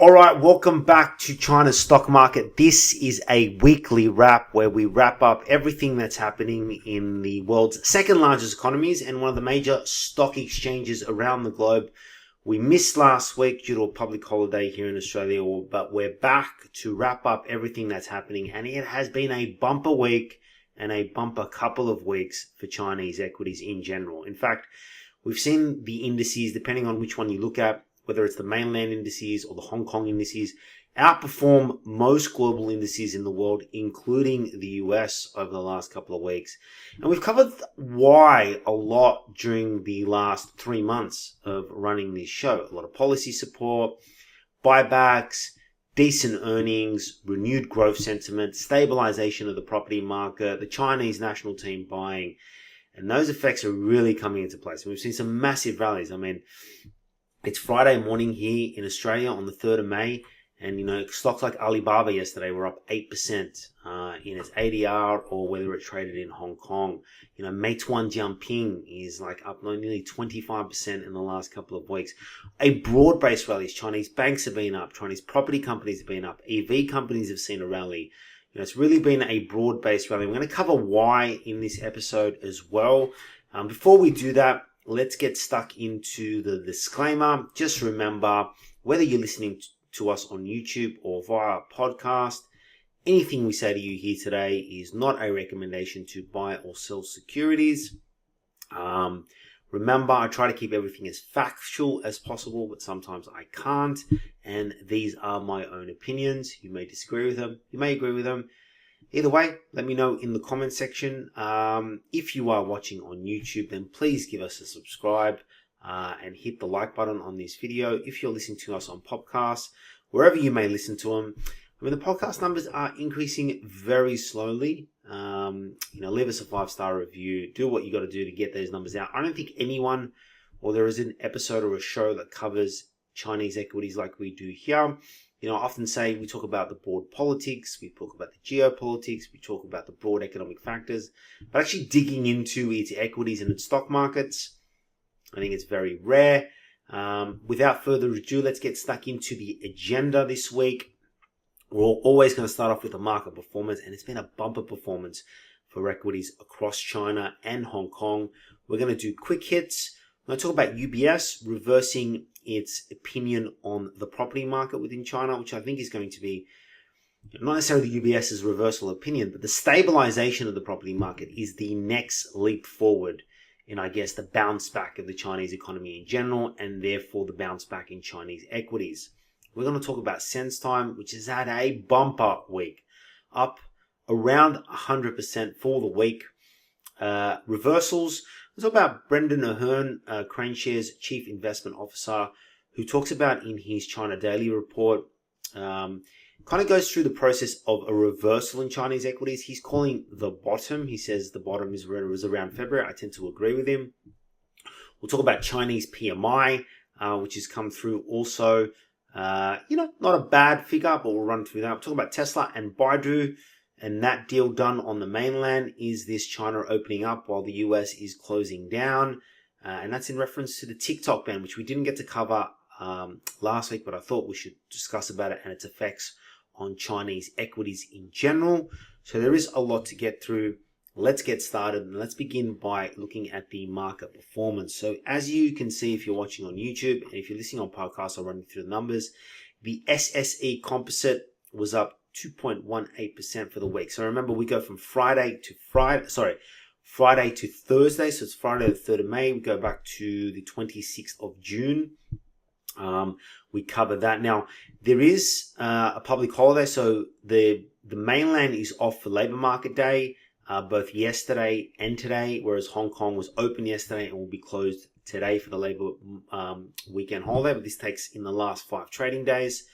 All right, welcome back to China's stock market. This is a weekly wrap where we wrap up everything that's happening in the world's second largest economies and one of the major stock exchanges around the globe. We missed last week due to a public holiday here in Australia, but we're back to wrap up everything that's happening. And it has been a bumper week and a bumper couple of weeks for Chinese equities in general. In fact, we've seen the indices, depending on which one you look at, whether it's the mainland indices or the Hong Kong indices, outperform most global indices in the world, including the US, over the last couple of weeks. And we've covered why a lot during the last 3 months of running this show. A lot of policy support, buybacks, decent earnings, renewed growth sentiment, stabilization of the property market, the Chinese national team buying. And those effects are really coming into place. And we've seen some massive rallies. I mean, it's Friday morning here in Australia on the 3rd of May. And, stocks like Alibaba yesterday were up 8% in its ADR or whether it traded in Hong Kong. Meituan Jiangping is like up nearly 25% in the last couple of weeks. A broad-based rally. Chinese banks have been up. Chinese property companies have been up. EV companies have seen a rally. It's really been a broad-based rally. I'm going to cover why in this episode as well. Before we do that, let's get stuck into the disclaimer. Just remember, whether you're listening to us on YouTube or via podcast, anything we say to you here today is not a recommendation to buy or sell securities. Remember, I try to keep everything as factual as possible, but sometimes I can't. And these are my own opinions. You may disagree with them. You may agree with them. Either way, let me know in the comment section. If you are watching on YouTube, then please give us a subscribe and hit the like button on this video. If you're listening to us on podcasts, wherever you may listen to them, the podcast numbers are increasing very slowly. Leave us a 5-star review. Do what you got to do to get those numbers out. I don't think anyone, or there is an episode or a show that covers Chinese equities like we do here. I often say we talk about the broad politics, we talk about the geopolitics, we talk about the broad economic factors, but actually digging into its equities and its stock markets, I think it's very rare. Without further ado, let's get stuck into the agenda this week. We're always going to start off with the market performance, and it's been a bumper performance for equities across China and Hong Kong. We're going to do quick hits. I'm going to talk about UBS reversing its opinion on the property market within China, which I think is going to be not necessarily UBS's reversal opinion, but the stabilization of the property market is the next leap forward in, I guess, the bounce back of the Chinese economy in general, and therefore the bounce back in Chinese equities. We're going to talk about SenseTime, which has had a bumper week, up around 100% for the week. Reversals. Let's talk about Brendan Ahern, CraneShares Chief Investment Officer, who talks about in his China Daily Report, kind of goes through the process of a reversal in Chinese equities. He's calling the bottom. He says the bottom was around February. I tend to agree with him. We'll talk about Chinese PMI, which has come through also. Not a bad figure, but we'll run through that. We'll talk about Tesla and Baidu. And that deal done on the mainland. Is this China opening up while the US is closing down? And that's in reference to the Tik Tok Ban, which we didn't get to cover last week, but I thought we should discuss about it and its effects on Chinese equities in general. So there is a lot to get through. Let's get started, and let's begin by looking at the market performance. So as you can see, if you're watching on YouTube, and if you're listening on podcasts, I'll run you through the numbers. The SSE composite was up 2.18% for the week. So remember, we go from Friday to Thursday. So it's Friday the 3rd of May. We go back to the 26th of June. We cover that. Now, there is a public holiday. So the mainland is off for Labour Market Day, both yesterday and today, whereas Hong Kong was open yesterday and will be closed today for the Labour weekend holiday. But this takes in the last 5 trading days.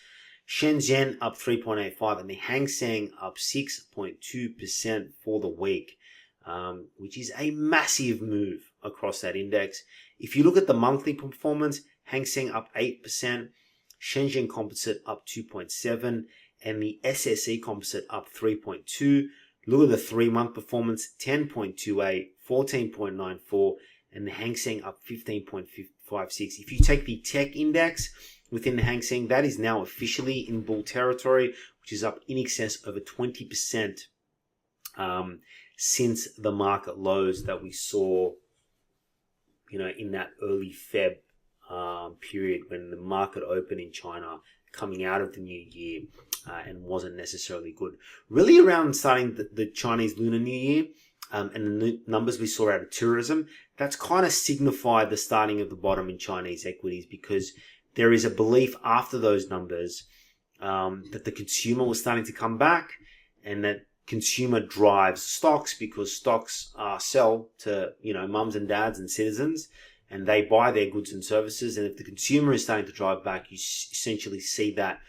Shenzhen up 3.85 and the Hang Seng up 6.2% for the week, which is a massive move across that index. If you look at the monthly performance, Hang Seng up 8%, Shenzhen Composite up 2.7%, and the SSE Composite up 3.2%. Look at the 3-month performance, 10.28, 14.94, and the Hang Seng up 15.56. If you take the tech index, within the Hang Seng. That is now officially in bull territory, which is up in excess over 20% since the market lows that we saw, in that early Feb period when the market opened in China coming out of the new year and wasn't necessarily good. Really around starting the Chinese Lunar New Year and the numbers we saw out of tourism, that's kind of signified the starting of the bottom in Chinese equities, because there is a belief after those numbers that the consumer was starting to come back, and that consumer drives stocks, because stocks sell to mums and dads and citizens, and they buy their goods and services. And if the consumer is starting to drive back, you essentially see that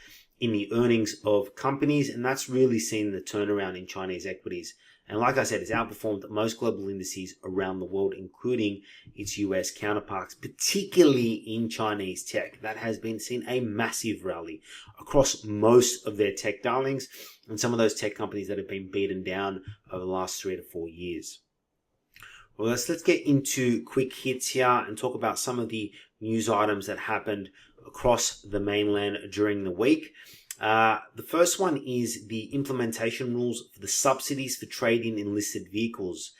in the earnings of companies, and that's really seen the turnaround in Chinese equities. And like I said, it's outperformed most global indices around the world, including its US counterparts, particularly in Chinese tech. That has been seen a massive rally across most of their tech darlings, and some of those tech companies that have been beaten down over the last 3 to 4 years. Well, let's get into quick hits here and talk about some of the news items that happened across the mainland during the week. The first one is the implementation rules for the subsidies for trading in listed vehicles.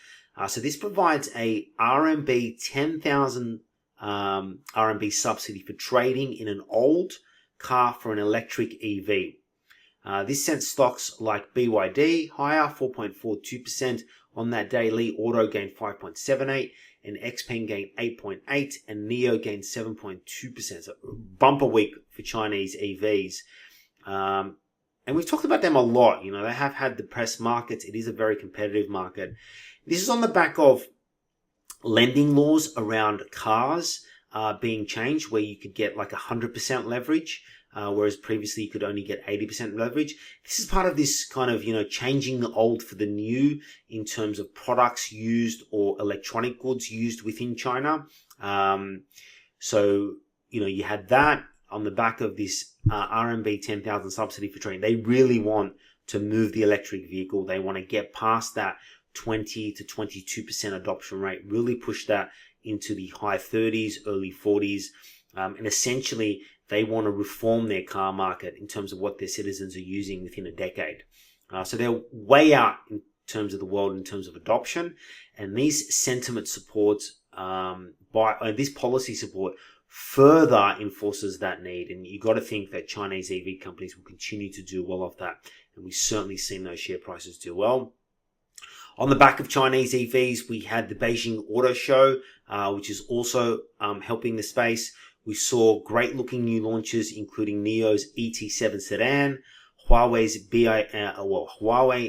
So this provides a RMB 10,000 RMB subsidy for trading in an old car for an electric EV. This sent stocks like BYD higher, 4.42% on that day. Li Auto gained 5.78%, and XPeng gained 8.8%, and NIO gained 7.2%. So bumper week for Chinese EVs. And we've talked about them a lot. They have had depressed markets. It is a very competitive market. This is on the back of lending laws around cars being changed, where you could get like 100% leverage, whereas previously you could only get 80% leverage. This is part of this kind of, changing the old for the new in terms of products used or electronic goods used within China. So, you had that on the back of this RMB 10,000 subsidy for trading. They really want to move the electric vehicle. They want to get past that 20 to 22% adoption rate, really push that into the high 30s, early 40s. And essentially, they want to reform their car market in terms of what their citizens are using within a decade. So they're way out in terms of the world, in terms of adoption. And these sentiment supports, this policy support further enforces that need. And you got to think that Chinese EV companies will continue to do well off that. And we've certainly seen those share prices do well. On the back of Chinese EVs, we had the Beijing Auto Show, which is also helping the space. We saw great looking new launches, including NIO's ET7 sedan, Huawei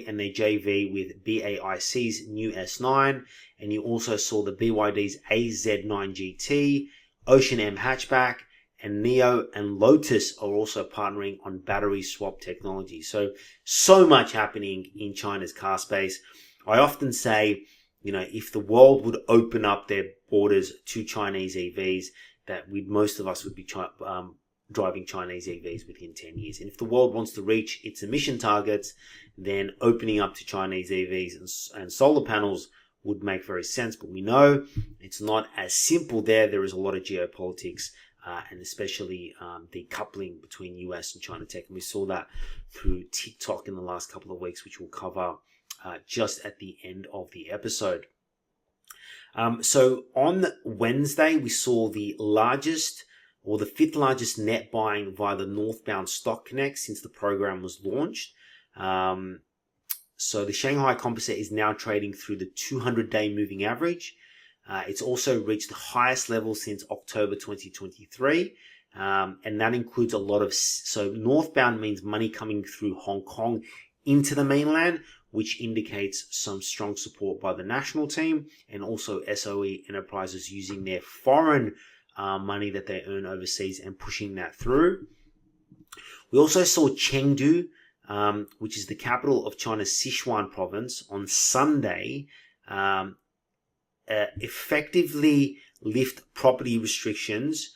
and their JV with BAIC's new S9, and you also saw the BYD's AZ9 GT, Ocean M hatchback, and NIO and Lotus are also partnering on battery swap technology. So much happening in China's car space. I often say, if the world would open up their borders to Chinese EVs, that most of us would be driving Chinese EVs within 10 years. And if the world wants to reach its emission targets, then opening up to Chinese EVs and solar panels would make very sense. But we know it's not as simple there. There is a lot of geopolitics and especially the coupling between US and China tech. And we saw that through TikTok in the last couple of weeks, which we'll cover just at the end of the episode. So on Wednesday, we saw the largest or the 5th largest net buying via the Northbound Stock Connect since the program was launched. So the Shanghai Composite is now trading through the 200-day moving average. It's also reached the highest level since October 2023. And that includes a lot of, so northbound means money coming through Hong Kong into the mainland, which indicates some strong support by the national team and also SOE enterprises using their foreign money that they earn overseas and pushing that through. We also saw Chengdu, which is the capital of China's Sichuan province, on Sunday, effectively lift property restrictions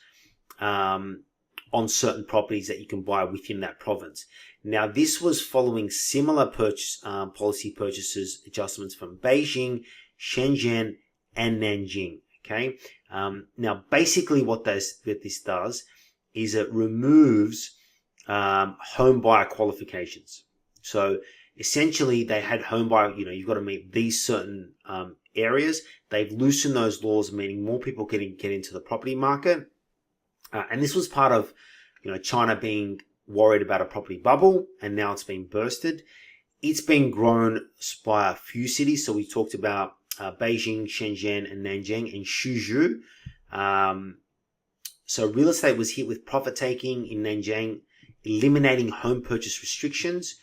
on certain properties that you can buy within that province. Now, this was following similar policy purchases adjustments from Beijing, Shenzhen, and Nanjing. Okay. Now, basically, what this does is it removes home buyer qualifications. So essentially, they had home buyer, you've got to meet these certain areas. They've loosened those laws, meaning more people can get into the property market. And this was part of, China being worried about a property bubble, and now it's been bursted. It's been grown by a few cities. So we talked about Beijing, Shenzhen, and Nanjing, and Suzhou. So real estate was hit with profit taking in Nanjing, eliminating home purchase restrictions,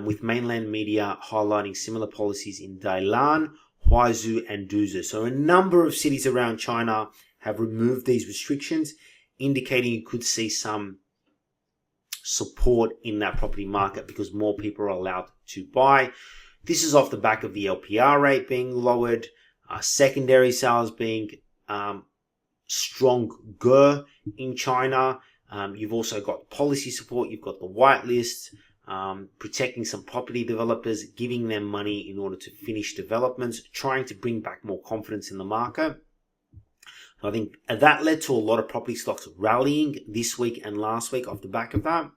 with mainland media highlighting similar policies in Dalian, Huizhou, and Duzhou. So a number of cities around China have removed these restrictions, indicating you could see some support in that property market because more people are allowed to buy. This is off the back of the LPR rate being lowered, secondary sales being stronger in China. You've also got policy support. You've got the whitelist, protecting some property developers, giving them money in order to finish developments, trying to bring back more confidence in the market. I think that led to a lot of property stocks rallying this week and last week off the back of that.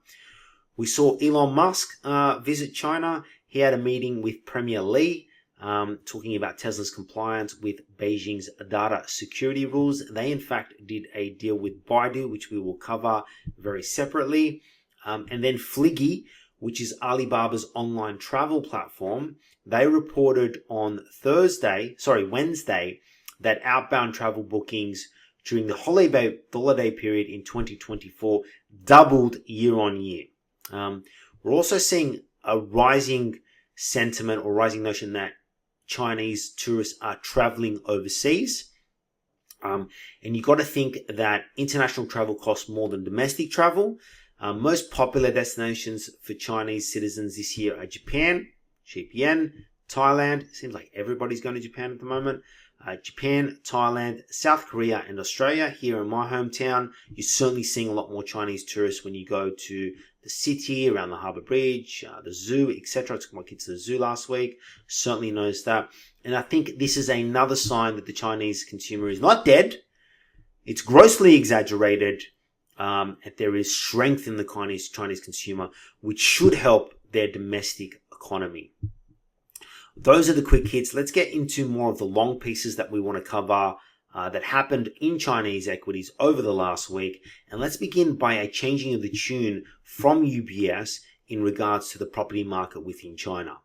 We saw Elon Musk visit China. He had a meeting with Premier Li, talking about Tesla's compliance with Beijing's data security rules. They, in fact, did a deal with Baidu, which we will cover very separately. And then Fliggy, which is Alibaba's online travel platform, they reported on Wednesday, that outbound travel bookings during the holiday period in 2024 doubled year on year. We're also seeing a rising sentiment or rising notion that Chinese tourists are traveling overseas. And you've got to think that international travel costs more than domestic travel. Most popular destinations for Chinese citizens this year are Japan, cheap yen, Thailand. Seems like everybody's going to Japan at the moment. Japan, Thailand, South Korea, and Australia. Here in my hometown, you're certainly seeing a lot more Chinese tourists when you go to the city, around the Harbour Bridge, the zoo, etc. I took my kids to the zoo last week. Certainly noticed that. And I think this is another sign that the Chinese consumer is not dead. It's grossly exaggerated. And there is strength in the Chinese consumer, which should help their domestic economy. Those are the quick hits. Let's get into more of the long pieces that we want to cover that happened in Chinese equities over the last week. And let's begin by a changing of the tune from UBS in regards to the property market within China.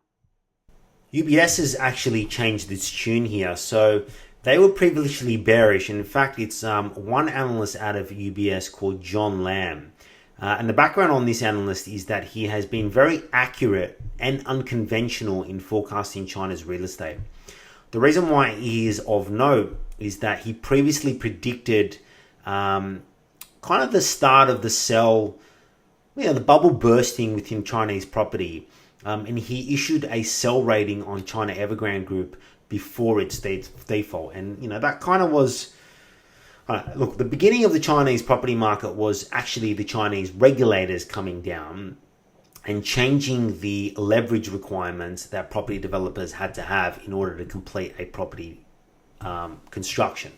UBS has actually changed its tune here. So they were previously bearish. And in fact, it's one analyst out of UBS called John Lam. And the background on this analyst is that he has been very accurate and unconventional in forecasting China's real estate. The reason why he is of note is that he previously predicted kind of the start of the bubble bursting within Chinese property. And he issued a sell rating on China Evergrande Group before its default. And, that kind of was... Look, the beginning of the Chinese property market was actually the Chinese regulators coming down and changing the leverage requirements that property developers had to have in order to complete a property construction.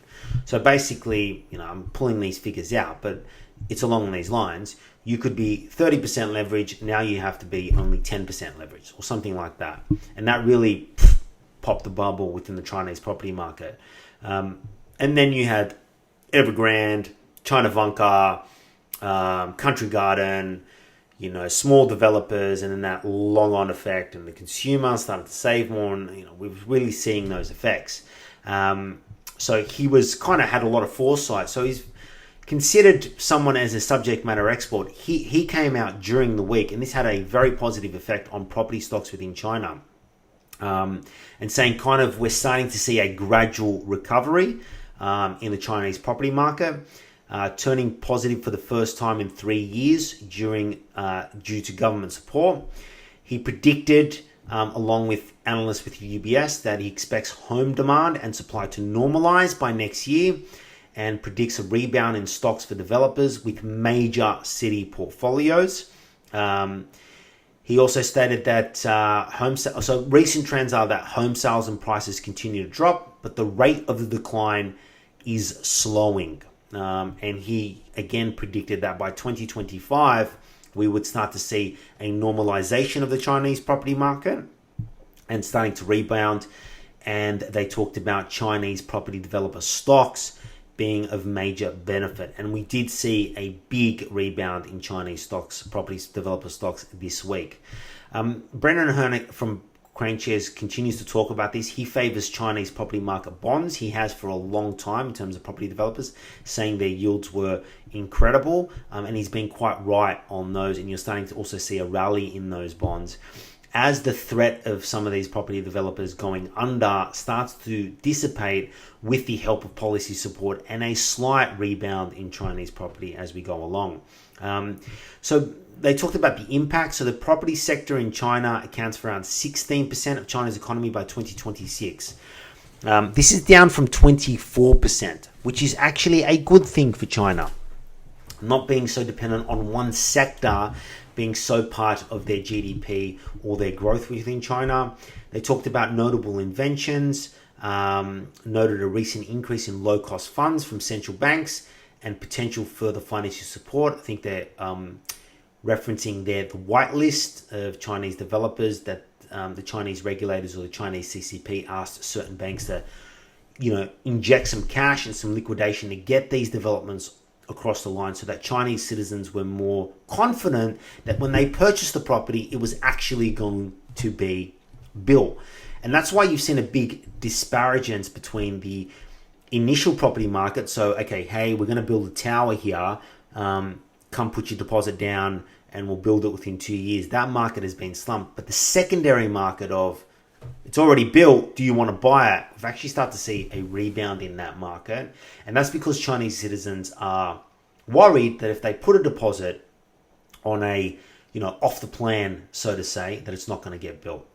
So basically, I'm pulling these figures out, but it's along these lines. You could be 30% leverage, now you have to be only 10% leverage or something like that. And that really popped the bubble within the Chinese property market. And then you had Evergrande, China Vanke, Country Garden, small developers, and then that long-on effect, and the consumer started to save more, and we're really seeing those effects. So he was kind of had a lot of foresight. So he's considered someone as a subject matter expert. He came out during the week, and this had a very positive effect on property stocks within China, and saying kind of we're starting to see a gradual recovery in the Chinese property market, turning positive for the first time in 3 years due to government support. He predicted, along with analysts with UBS, that he expects home demand and supply to normalize by next year, and predicts a rebound in stocks for developers with major city portfolios. He also stated that recent trends are that home sales and prices continue to drop, but the rate of the decline is slowing. and he again predicted that by 2025 we would start to see a normalization of the Chinese property market and starting to rebound. And they talked about Chinese property developer stocks being of major benefit. And we did see a big rebound in Chinese stocks, property developer stocks this week. Brendan Hernick from CraneShares continues to talk about this. He favors Chinese property market bonds. He has for a long time in terms of property developers, saying their yields were incredible. And he's been quite right on those. And you're starting to also see a rally in those bonds as the threat of some of these property developers going under starts to dissipate with the help of policy support and a slight rebound in Chinese property as we go along. So they talked about the impact. So the property sector in China accounts for around 16% of China's economy by 2026. This is down from 24%, which is actually a good thing for China, not being so dependent on one sector being so part of their GDP or their growth within China. They talked about notable inventions, noted a recent increase in low-cost funds from central banks and potential further financial support. I think they're referencing there the whitelist of Chinese developers that the Chinese regulators or the Chinese CCP asked certain banks to, inject some cash and some liquidation to get these developments across the line so that Chinese citizens were more confident that when they purchased the property, it was actually going to be built. And that's why you've seen a big disparagence between the initial property market. So, okay, hey, we're going to build a tower here. Come put your deposit down and we'll build it within 2 years. That market has been slumped. But the secondary market of it's already built, do you want to buy it? We've actually started to see a rebound in that market. And that's because Chinese citizens are worried that if they put a deposit on a, off the plan, so to say, that it's not going to get built.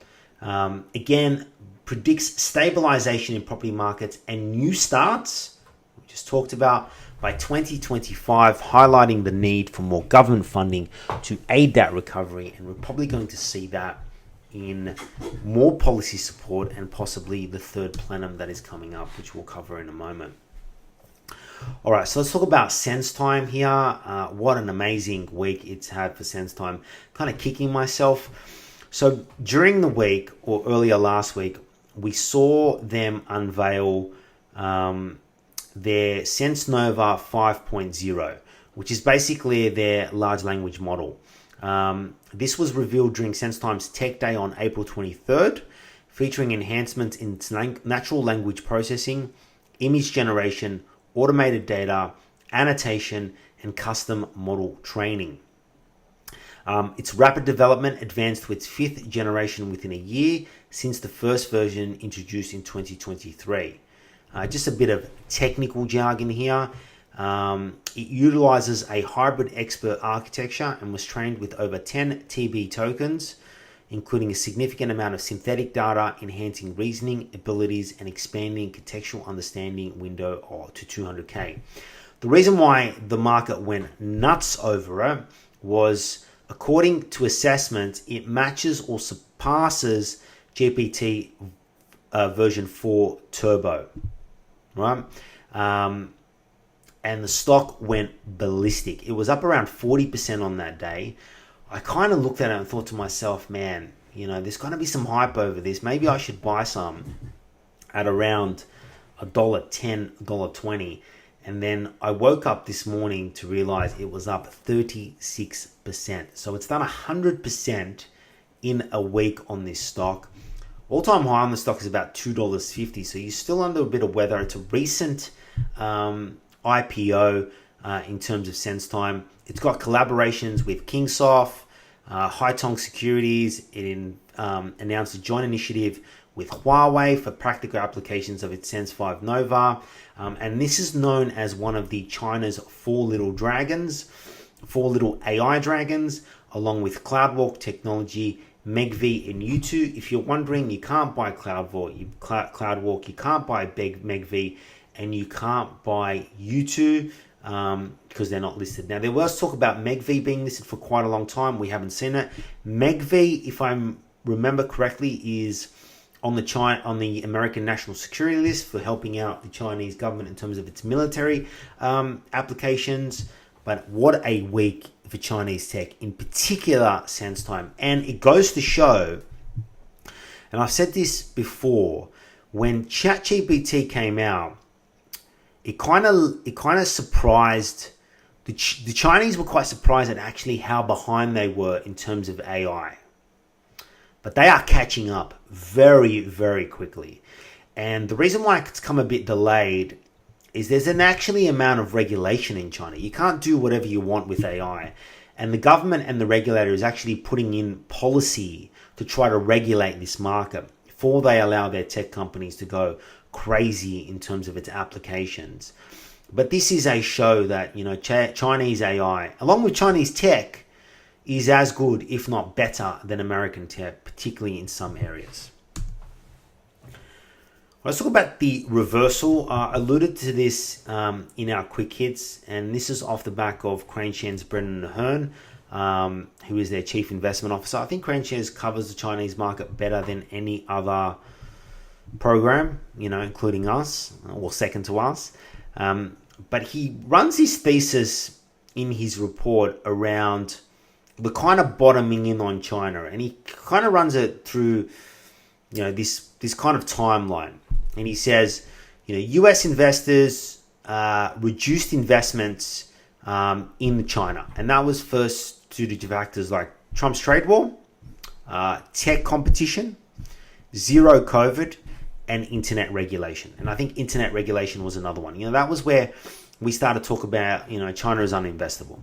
Again, predicts stabilization in property markets and new starts, we just talked about, by 2025, highlighting the need for more government funding to aid that recovery. And we're probably going to see that in more policy support and possibly the third plenum that is coming up, which we'll cover in a moment. All right, so let's talk about SenseTime here. What an amazing week it's had for SenseTime. Kind of kicking myself. So during the week, or earlier last week, we saw them unveil their SenseNova 5.0, which is basically their large language model. This was revealed during SenseTime's Tech Day on April 23rd, featuring enhancements in natural language processing, image generation, automated data, annotation, and custom model training. Its rapid development advanced to its 5th generation within a year since the first version introduced in 2023. Just a bit of technical jargon here. It utilizes a hybrid expert architecture and was trained with over 10 TB tokens, including a significant amount of synthetic data, enhancing reasoning abilities and expanding contextual understanding window to 200K. The reason why the market went nuts over it was, according to assessments, it matches or surpasses GPT version 4 Turbo, right? And the stock went ballistic. It was up around 40% on that day. I kind of looked at it and thought to myself, man, there's going to be some hype over this. Maybe I should buy some at around $1.10, $1.20. And then I woke up this morning to realize it was up 36%. So it's done 100% in a week on this stock. All-time high on the stock is about $2.50. So you're still under a bit of weather. It's a recent IPO in terms of SenseTime. It's got collaborations with Kingsoft, Haitong Securities. It announced a joint initiative with Huawei for practical applications of its Sense 5 Nova. And this is known as one of China's four little AI dragons, along with CloudWalk technology, MegV, and U2. If you're wondering, you can't buy CloudWalk, you can't buy MegV, and you can't buy U2 because they're not listed. Now, there was talk about MegV being listed for quite a long time. We haven't seen it. MegV, if I remember correctly, is on the American national security list for helping out the Chinese government in terms of its military applications. But what a week for Chinese tech, in particular SenseTime. And it goes to show, and I've said this before, when ChatGPT came out, it kind of surprised the Chinese were quite surprised at actually how behind they were in terms of AI. But they are catching up very, very quickly. And the reason why it's come a bit delayed is there's an actually amount of regulation in China. You can't do whatever you want with AI. And the government and the regulator is actually putting in policy to try to regulate this market before they allow their tech companies to go crazy in terms of its applications. But this is a show that, Chinese AI, along with Chinese tech, is as good, if not better, than American tech, particularly in some areas. Let's talk about the reversal. I alluded to this in our quick hits, and this is off the back of Cranshare's Brendan Ahern, who is their chief investment officer. I think Cranshare covers the Chinese market better than any other program, including us, or second to us. But he runs his thesis in his report around the kind of bottoming in on China, and he kind of runs it through, this kind of timeline. And he says, U.S. investors reduced investments in China, and that was first due to factors like Trump's trade war, tech competition, zero COVID, and internet regulation. And I think internet regulation was another one. That was where we started to talk about, China is uninvestable.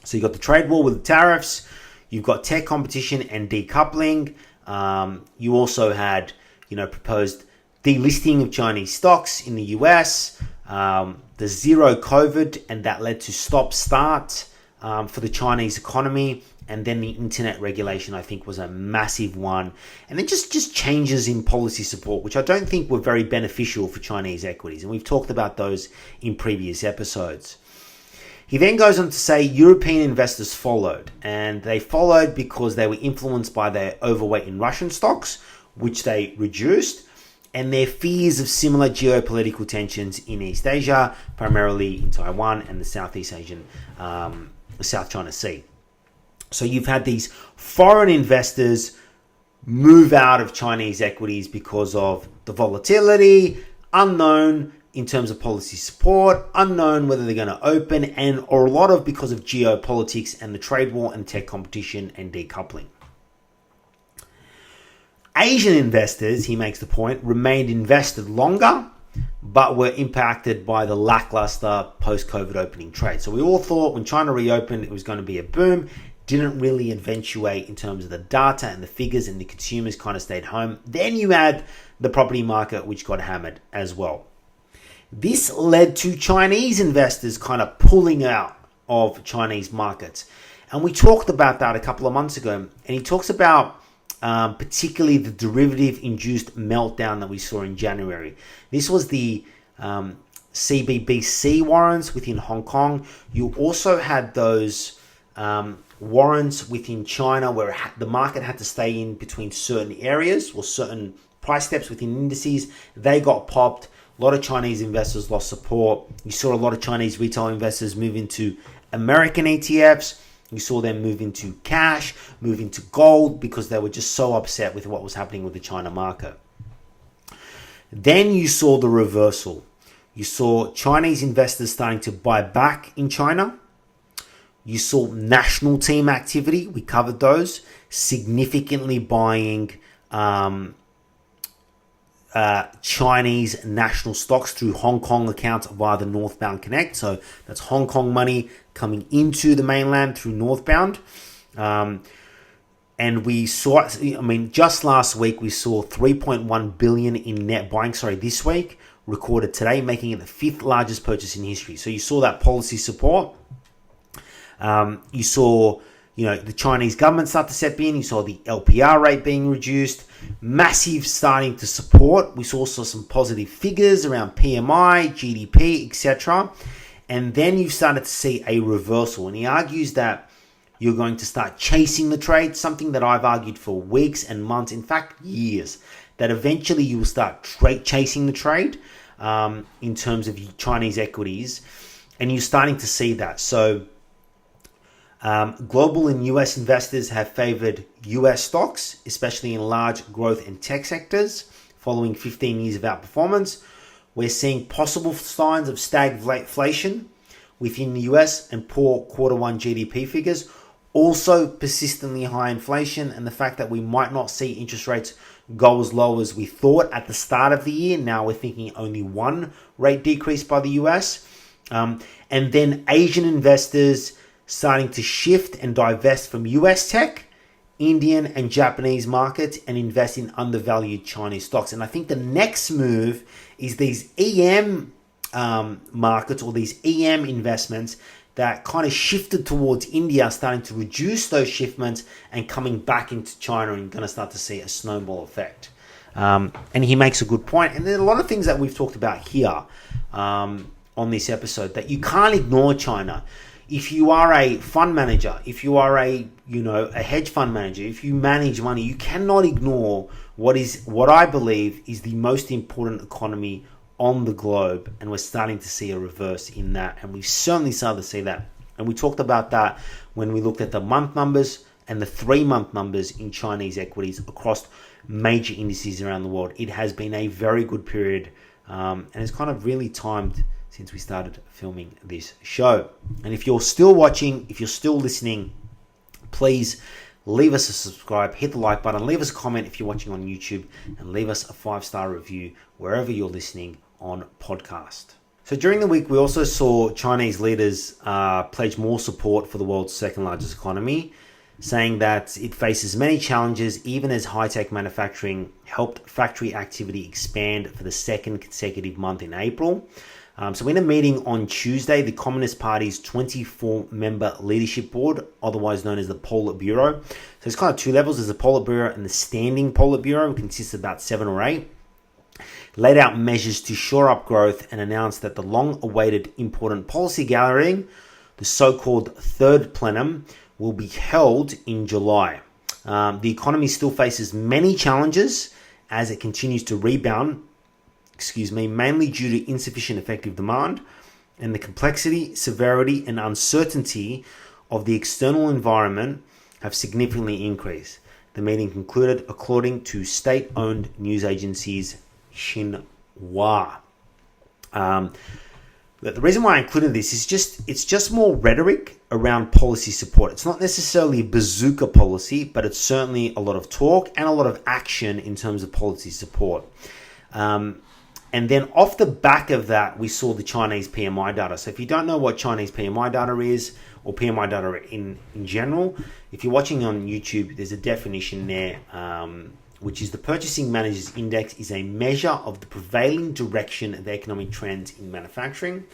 So you got the trade war with the tariffs, you've got tech competition and decoupling. You also had, proposed delisting of Chinese stocks in the US, the zero COVID, and that led to stop-start for the Chinese economy. And then the internet regulation, I think, was a massive one. And then just changes in policy support, which I don't think were very beneficial for Chinese equities. And we've talked about those in previous episodes. He then goes on to say European investors followed. And they followed because they were influenced by their overweight in Russian stocks, which they reduced, and their fears of similar geopolitical tensions in East Asia, primarily in Taiwan and the Southeast Asian, South China Sea. So you've had these foreign investors move out of Chinese equities because of the volatility, unknown in terms of policy support, unknown whether they're going to open, or a lot of because of geopolitics and the trade war and tech competition and decoupling. Asian investors, he makes the point, remained invested longer, but were impacted by the lackluster post-COVID opening trade. So we all thought when China reopened, it was going to be a boom. Didn't really eventuate in terms of the data and the figures, and the consumers kind of stayed home. Then you had the property market, which got hammered as well. This led to Chinese investors kind of pulling out of Chinese markets. And we talked about that a couple of months ago. And he talks about particularly the derivative-induced meltdown that we saw in January. This was the CBBC warrants within Hong Kong. You also had those warrants within China where the market had to stay in between certain areas or certain price steps within indices. They got popped. A lot of Chinese investors lost support. You saw a lot of Chinese retail investors move into American ETFs. You saw them move into cash, move into gold, because they were just so upset with what was happening with the China market. Then you saw the reversal. You saw Chinese investors starting to buy back in China. You saw national team activity. We covered those. Significantly buying Chinese national stocks through Hong Kong accounts via the Northbound Connect. So that's Hong Kong money coming into the mainland through Northbound. And we saw, just last week, we saw 3.1 billion in net buying. This week, recorded today, making it the fifth largest purchase in history. So you saw that policy support. You saw, the Chinese government start to step in. You saw the LPR rate being reduced. Massive starting to support. We saw also some positive figures around PMI, GDP, etc. And then you started to see a reversal. And he argues that you're going to start chasing the trade, something that I've argued for weeks and months, in fact, years, that eventually you will start chasing the trade in terms of Chinese equities, and you're starting to see that. So global and US investors have favored US stocks, especially in large growth and tech sectors, following 15 years of outperformance. We're seeing possible signs of stagflation within the US and poor Q1 GDP figures. Also, persistently high inflation and the fact that we might not see interest rates go as low as we thought at the start of the year. Now we're thinking only one rate decrease by the US. And then Asian investors starting to shift and divest from US tech, Indian and Japanese markets, and invest in undervalued Chinese stocks. And I think the next move is these EM markets, or these EM investments that kind of shifted towards India, starting to reduce those shipments and coming back into China, and going to start to see a snowball effect. And he makes a good point. And there are a lot of things that we've talked about here on this episode that you can't ignore China. If you are a fund manager, if you are a hedge fund manager, if you manage money, you cannot ignore what I believe is the most important economy on the globe, and we're starting to see a reverse in that, and we certainly started to see that. And we talked about that when we looked at the month numbers and the 3-month numbers in Chinese equities across major indices around the world. It has been a very good period, and it's kind of really timed since we started filming this show. And if you're still watching, if you're still listening, please leave us a subscribe, hit the like button, leave us a comment if you're watching on YouTube, and leave us a 5-star review wherever you're listening on podcast. So during the week, we also saw Chinese leaders pledge more support for the world's second largest economy, saying that it faces many challenges, even as high-tech manufacturing helped factory activity expand for the second consecutive month in April. So in a meeting on Tuesday, the Communist Party's 24-member leadership board, otherwise known as the Politburo. So there's kind of two levels. There's the Politburo and the Standing Politburo, which consists of about 7 or 8. Laid out measures to shore up growth and announced that the long-awaited important policy gathering, the so-called third plenum, will be held in July. The economy still faces many challenges as it continues to rebound, mainly due to insufficient effective demand and the complexity, severity, and uncertainty of the external environment have significantly increased. The meeting concluded according to state-owned news agencies Xinhua. The reason why I included this is it's just more rhetoric around policy support. It's not necessarily bazooka policy, but it's certainly a lot of talk and a lot of action in terms of policy support. And then off the back of that, we saw the Chinese PMI data. So if you don't know what Chinese PMI data is, or PMI data in general, if you're watching on YouTube, there's a definition there, which is the Purchasing Managers Index is a measure of the prevailing direction of economic trends in manufacturing.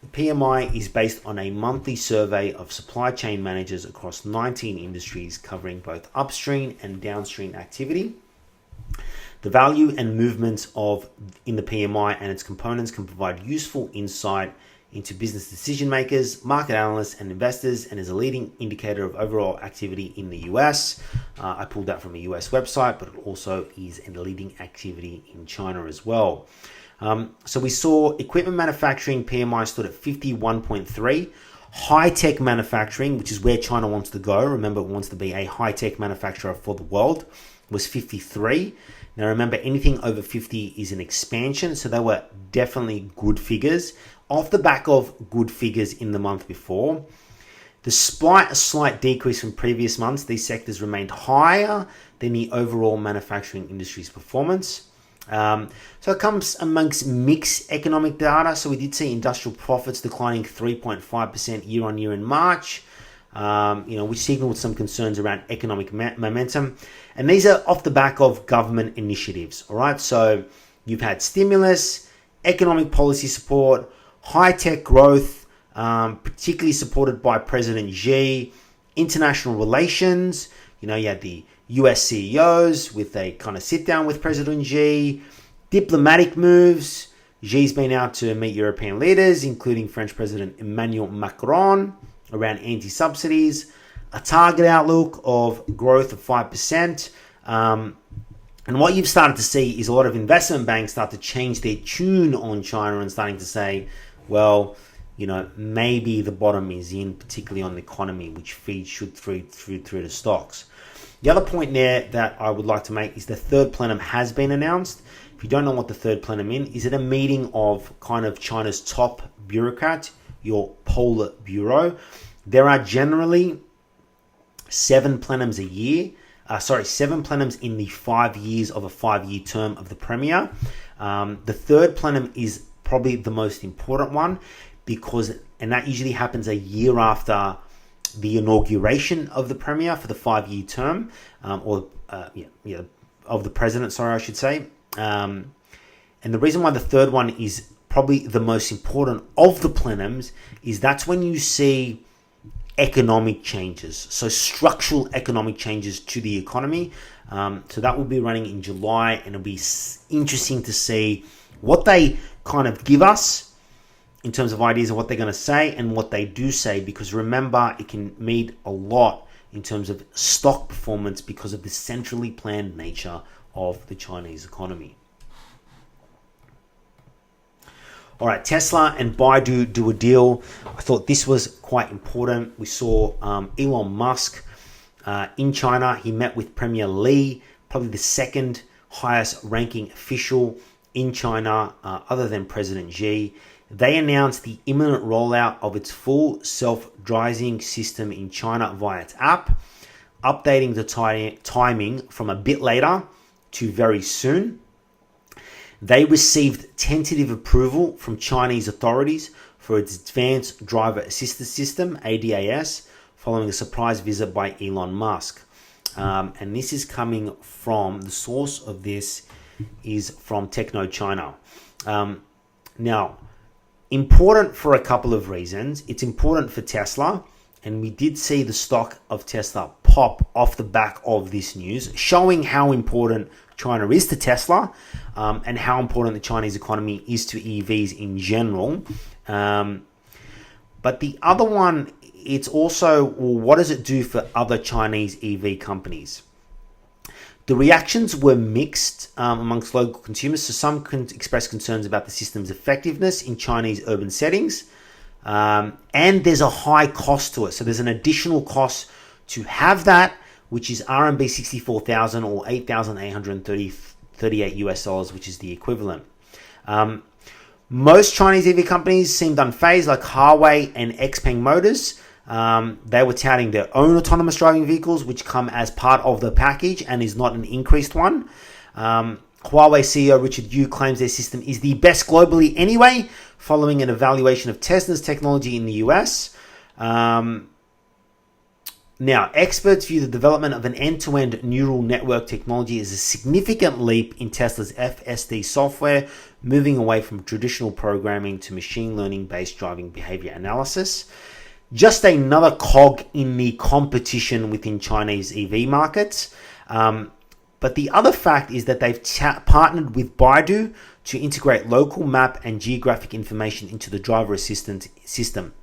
The PMI is based on a monthly survey of supply chain managers across 19 industries, covering both upstream and downstream activity. The value and movements in the PMI and its components can provide useful insight into business decision makers, market analysts, and investors, and is a leading indicator of overall activity in the US. I pulled that from a US website, but it also is a leading activity in China as well. So we saw equipment manufacturing PMI stood at 51.3. High-tech manufacturing, which is where China wants to go, remember it wants to be a high-tech manufacturer for the world, was 53. Now remember, anything over 50 is an expansion, so they were definitely good figures. Off the back of good figures in the month before, despite a slight decrease from previous months, these sectors remained higher than the overall manufacturing industry's performance. So it comes amongst mixed economic data. So we did see industrial profits declining 3.5% year on year in March. Which signaled some concerns around economic momentum. And these are off the back of government initiatives, all right? So you've had stimulus, economic policy support, high-tech growth, particularly supported by President Xi, international relations. You had the US CEOs with a kind of sit-down with President Xi, diplomatic moves. Xi's been out to meet European leaders, including French President Emmanuel Macron, around anti-subsidies, a target outlook of growth of 5%. And what you've started to see is a lot of investment banks start to change their tune on China and starting to say, well, maybe the bottom is in, particularly on the economy, which should feed through the stocks. The other point there that I would like to make is the third plenum has been announced. If you don't know what the third plenum is it a meeting of kind of China's top bureaucrat, your Politburo. There are generally 7 plenums a year. 7 plenums in the 5 years of a 5-year term of the premier. The third plenum is probably the most important one and that usually happens a year after the inauguration of the premier for the 5-year term, of the president, I should say. And the reason why the third one is probably the most important of the plenums is that's when you see economic changes, so structural economic changes to the economy. So that will be running in July, and it'll be interesting to see what they kind of give us in terms of ideas of what they're going to say and what they do say, because remember, it can mean a lot in terms of stock performance because of the centrally planned nature of the Chinese economy. All right, Tesla and Baidu do a deal. I thought this was quite important. We saw Elon Musk in China. He met with Premier Li, probably the second highest ranking official in China other than President Xi. They announced the imminent rollout of its full self-driving system in China via its app, updating the timing from a bit later to very soon. They received tentative approval from Chinese authorities for its Advanced Driver Assistance System, ADAS, following a surprise visit by Elon Musk. And this is coming from, the source of this is from Techno China. Now, important for a couple of reasons. It's important for Tesla, and we did see the stock of Tesla pop off the back of this news, showing how important China is to Tesla and how important the Chinese economy is to EVs in general. But the other one, it's also, well, what does it do for other Chinese EV companies? The reactions were mixed amongst local consumers. So some expressed concerns about the system's effectiveness in Chinese urban settings. And there's a high cost to it. So there's an additional cost to have that, which is RMB 64,000 or 8,838 US dollars, which is the equivalent. Most Chinese EV companies seemed unfazed, like Huawei and Xpeng Motors. They were touting their own autonomous driving vehicles, which come as part of the package and is not an increased one. Huawei CEO Richard Yu claims their system is the best globally anyway, following an evaluation of Tesla's technology in the US. Now, experts view the development of an end-to-end neural network technology as a significant leap in Tesla's FSD software, moving away from traditional programming to machine learning-based driving behavior analysis. Just another cog in the competition within Chinese EV markets. But the other fact is that they've partnered with Baidu to integrate local map and geographic information into the driver assistance system.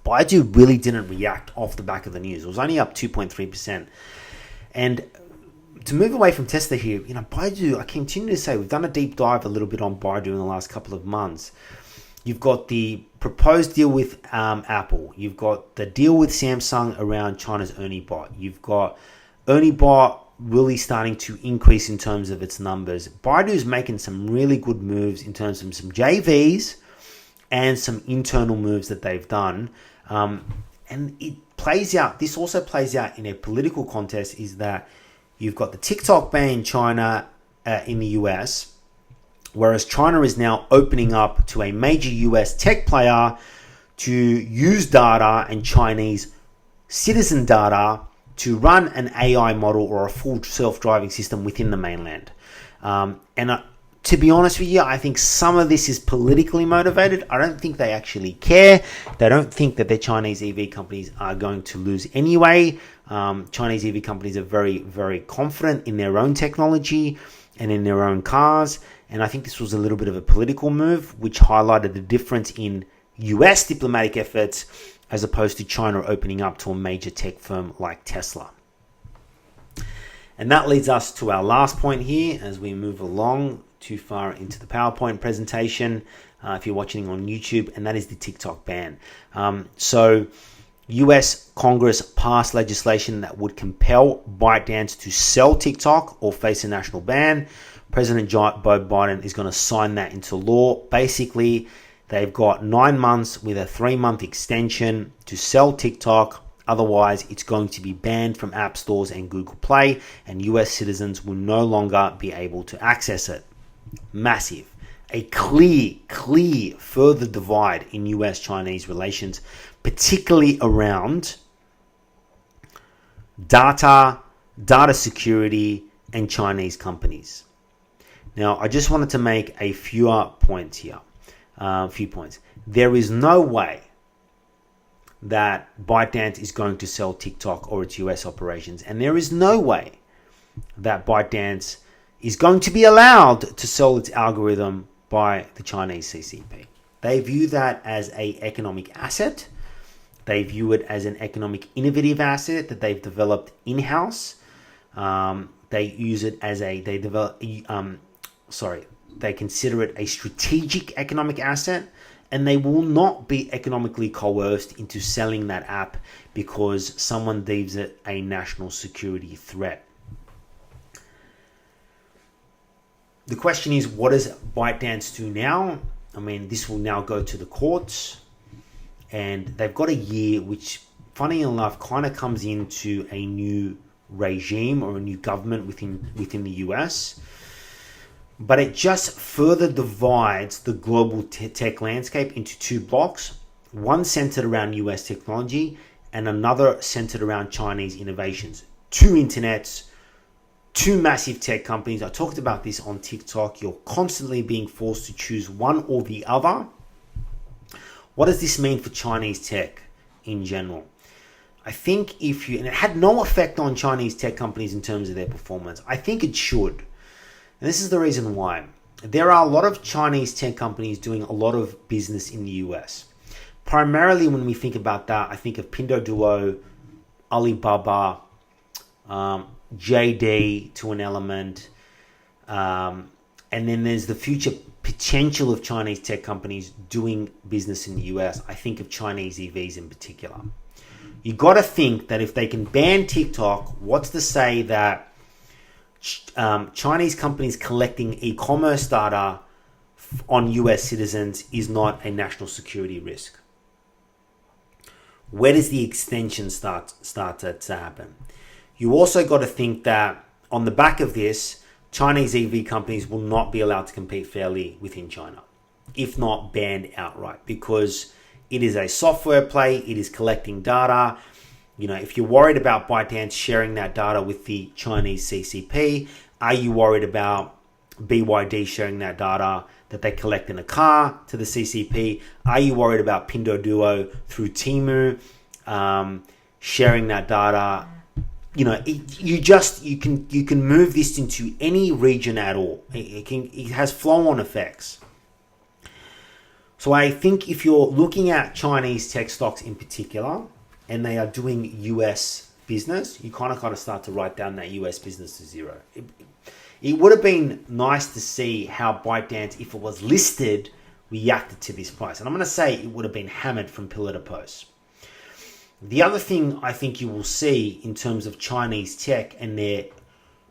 Baidu really didn't react off the back of the news. It was only up 2.3%. And to move away from Tesla here, Baidu, I continue to say, we've done a deep dive a little bit on Baidu in the last couple of months. You've got the proposed deal with Apple. You've got the deal with Samsung around China's ErnieBot. You've got ErnieBot really starting to increase in terms of its numbers. Baidu's making some really good moves in terms of some JVs and some internal moves that they've done. And it plays out, this also plays out in a political contest, is that you've got the Tik Tok Ban in China, in the US, whereas China is now opening up to a major US tech player to use data and Chinese citizen data to run an AI model or a full self-driving system within the mainland. To be honest with you, I think some of this is politically motivated. I don't think they actually care. They don't think that their Chinese EV companies are going to lose anyway. Chinese EV companies are very, very confident in their own technology and in their own cars. And I think this was a little bit of a political move, which highlighted the difference in US diplomatic efforts as opposed to China opening up to a major tech firm like Tesla. And that leads us to our last point here as we move along too far into the PowerPoint presentation, if you're watching on YouTube, and that is the TikTok ban. So US Congress passed legislation that would compel ByteDance to sell TikTok or face a national ban. President Joe Biden is going to sign that into law. Basically, they've got 9 months with a 3-month extension to sell TikTok. Otherwise, it's going to be banned from app stores and Google Play, and US citizens will no longer be able to access it. Massive. A clear further divide in US-Chinese relations, particularly around data security, and Chinese companies. Now, I just wanted to make a few points here. There is no way that ByteDance is going to sell TikTok or its US operations, and there is no way that ByteDance is going to be allowed to sell its algorithm by the Chinese CCP. They view that as an economic asset. They view it as an economic innovative asset that they've developed in-house. They use it as they consider it a strategic economic asset, and they will not be economically coerced into selling that app because someone deems it a national security threat. The question is, what does ByteDance do now? I mean, this will now go to the courts, and they've got a year, which, funny enough, kind of comes into a new regime or a new government within the US. But it just further divides the global tech landscape into 2 blocks, one centered around US technology and another centered around Chinese innovations. 2 internets, 2 massive tech companies. I talked about this on TikTok. You're constantly being forced to choose one or the other. What does this mean for Chinese tech in general? I think and it had no effect on Chinese tech companies in terms of their performance. I think it should. And this is the reason why. There are a lot of Chinese tech companies doing a lot of business in the US. Primarily when we think about that, I think of Pinduoduo, Alibaba, JD to an element. And then there's the future potential of Chinese tech companies doing business in the US. I think of Chinese EVs in particular. You got to think that if they can ban TikTok, what's to say that Chinese companies collecting e-commerce data on US citizens is not a national security risk? Where does the extension start to happen? You also got to think that on the back of this, Chinese EV companies will not be allowed to compete fairly within China, if not banned outright, because it is a software play. It is collecting data. You know, if you're worried about ByteDance sharing that data with the Chinese CCP, are you worried about BYD sharing that data that they collect in a car to the CCP? Are you worried about Pinduoduo through Temu sharing that data? You know, you can move this into any region at all. It has flow-on effects. So I think if you're looking at Chinese tech stocks in particular, and they are doing US business, you kind of got to start to write down that US business to zero. It would have been nice to see how ByteDance, if it was listed, reacted to this price. And I'm going to say it would have been hammered from pillar to post. The other thing I think you will see in terms of Chinese tech and their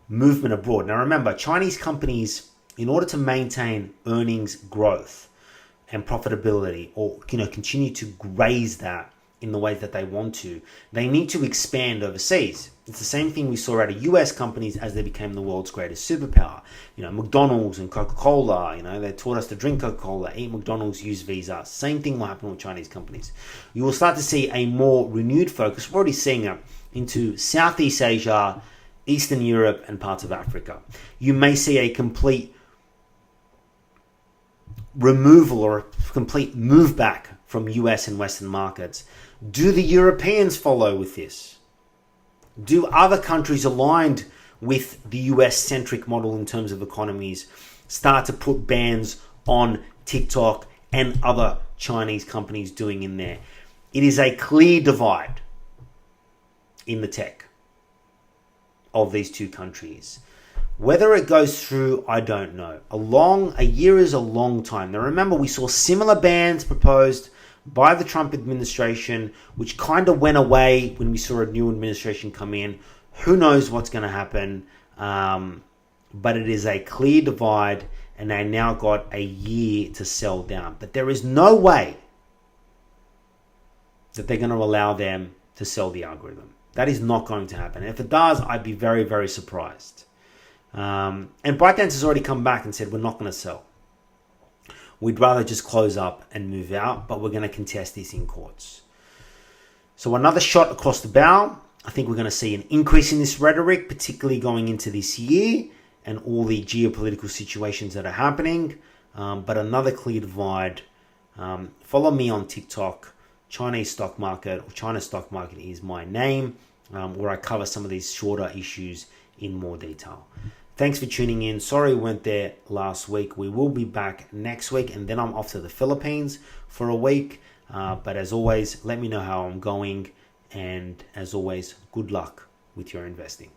movement abroad. Now remember, Chinese companies, in order to maintain earnings growth and profitability, or continue to raise that in the way that they want to, they need to expand overseas. It's the same thing we saw out of US companies as they became the world's greatest superpower. McDonald's and Coca-Cola, they taught us to drink Coca-Cola, eat McDonald's, use Visa. Same thing will happen with Chinese companies. You will start to see a more renewed focus. We're already seeing it into Southeast Asia, Eastern Europe, and parts of Africa. You may see a complete removal or a complete move back from US and Western markets. Do the Europeans follow with this? Do other countries aligned with the US-centric model in terms of economies start to put bans on TikTok and other Chinese companies doing in there? It is a clear divide in the tech. of these two countries. Whether it goes through, I don't know. A year is a long time. Now remember, we saw similar bans proposed by the Trump administration, which kind of went away when we saw a new administration come in. Who knows what's going to happen? But it is a clear divide, and they now got a year to sell down. But there is no way that they're going to allow them to sell the algorithm. That is not going to happen. And if it does, I'd be very, very surprised. And ByteDance has already come back and said, we're not going to sell. We'd rather just close up and move out, but we're going to contest this in courts. So another shot across the bow. I think we're going to see an increase in this rhetoric, particularly going into this year and all the geopolitical situations that are happening. But another clear divide. Follow me on TikTok. Chinese stock market, or China stock market is my name, where I cover some of these shorter issues in more detail. Thanks for tuning in. Sorry we weren't there last week. We will be back next week, and then I'm off to the Philippines for a week. But as always, let me know how I'm going. And as always, good luck with your investing.